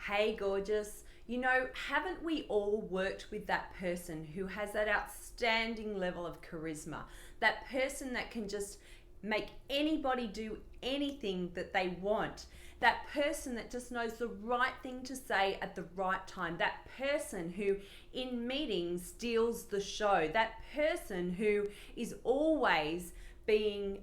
Hey, gorgeous. Haven't we all worked with that person who has that outstanding level of charisma? That person that can just make anybody do anything that they want. That person that just knows the right thing to say at the right time. That person who in meetings steals the show. That person who is always being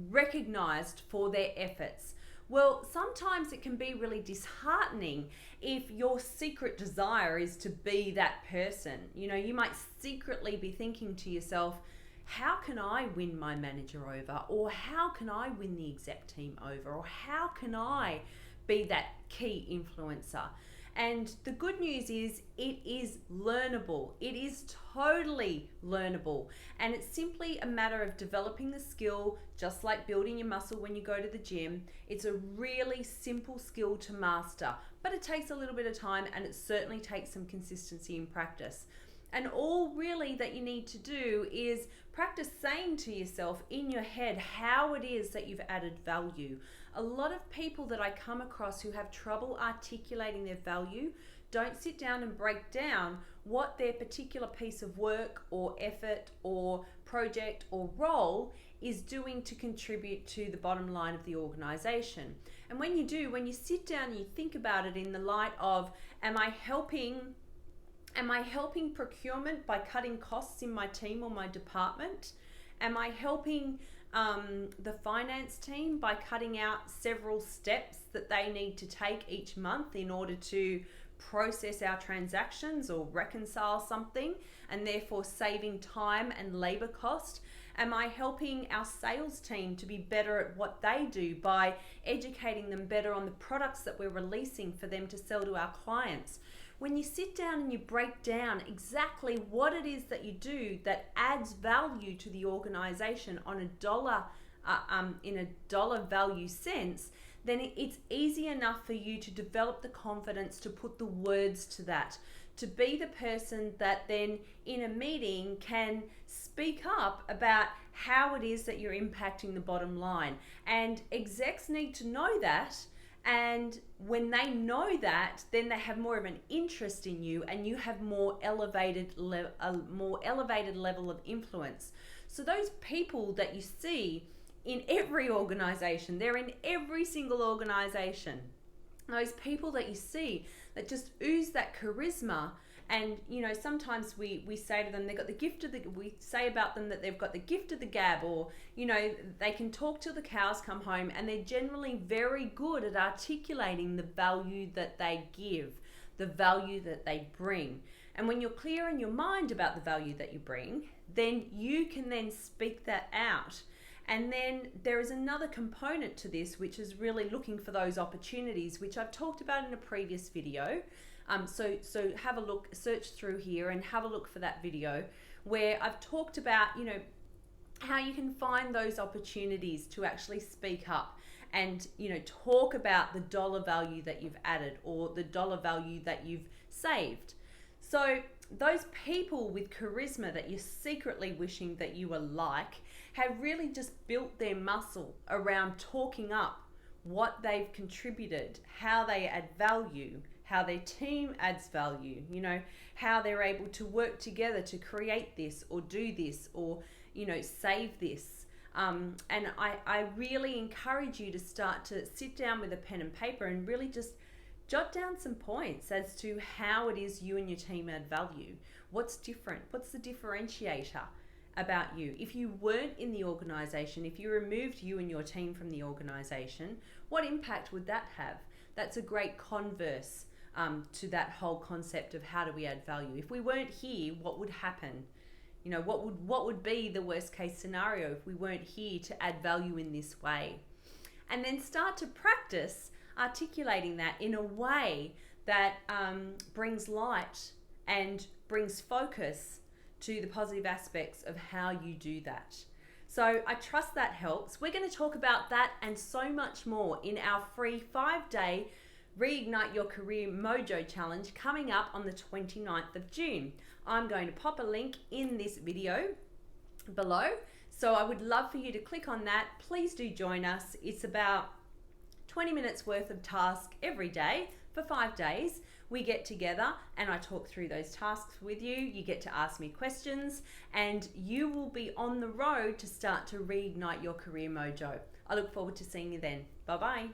recognized for their efforts. Well, sometimes it can be really disheartening if your secret desire is to be that person. You might secretly be thinking to yourself, how can I win my manager over? Or how can I win the exec team over? Or how can I be that key influencer? And the good news is it is learnable. It is totally learnable. And it's simply a matter of developing the skill, just like building your muscle when you go to the gym. It's a really simple skill to master, but it takes a little bit of time, and it certainly takes some consistency in practice. And all really that you need to do is practice saying to yourself in your head how it is that you've added value. A lot of people that I come across who have trouble articulating their value don't sit down and break down what their particular piece of work or effort or project or role is doing to contribute to the bottom line of the organization. And when you sit down and you think about it in the light of, am I helping procurement by cutting costs in my team or my department? Am I helping the finance team by cutting out several steps that they need to take each month in order to process our transactions or reconcile something, and therefore saving time and labor cost? Am I helping our sales team to be better at what they do by educating them better on the products that we're releasing for them to sell to our clients? When you sit down and you break down exactly what it is that you do that adds value to the organization on a dollar, in a dollar value sense, then it's easy enough for you to develop the confidence to put the words to that, to be the person that then in a meeting can speak up about how it is that you're impacting the bottom line. And execs need to know that. And when they know that, then they have more of an interest in you, and you have a more elevated level of influence. So those people that you see in every organization, they're in every single organization. Those people that you see that just ooze that charisma, and sometimes we say to them we say about them that they've got the gift of the gab, or they can talk till the cows come home, and they're generally very good at articulating the value that they give, the value that they bring. And when you're clear in your mind about the value that you bring, then you can then speak that out. And then there is another component to this, which is really looking for those opportunities, which I've talked about in a previous video. So have a look, search through here and have a look for that video where I've talked about, how you can find those opportunities to actually speak up and, talk about the dollar value that you've added or the dollar value that you've saved. So those people with charisma that you're secretly wishing that you were like have really just built their muscle around talking up what they've contributed, how they add value, how their team adds value, how they're able to work together to create this or do this or, save this. And I really encourage you to start to sit down with a pen and paper and really just jot down some points as to how it is you and your team add value. What's different? What's the differentiator about you? If you weren't in the organization, if you removed you and your team from the organization, what impact would that have? That's a great converse to that whole concept of how do we add value. If we weren't here, what would happen? What would be the worst case scenario if we weren't here to add value in this way? And then start to practice articulating that in a way that brings light and brings focus to the positive aspects of how you do that. So I trust that helps. We're going to talk about that and so much more in our free 5-day Reignite Your Career Mojo Challenge coming up on the 29th of June. I'm going to pop a link in this video below. So I would love for you to click on that. Please do join us. It's about 20 minutes worth of task every day for 5 days. We get together and I talk through those tasks with you. You get to ask me questions and you will be on the road to start to reignite your career mojo. I look forward to seeing you then. Bye-bye.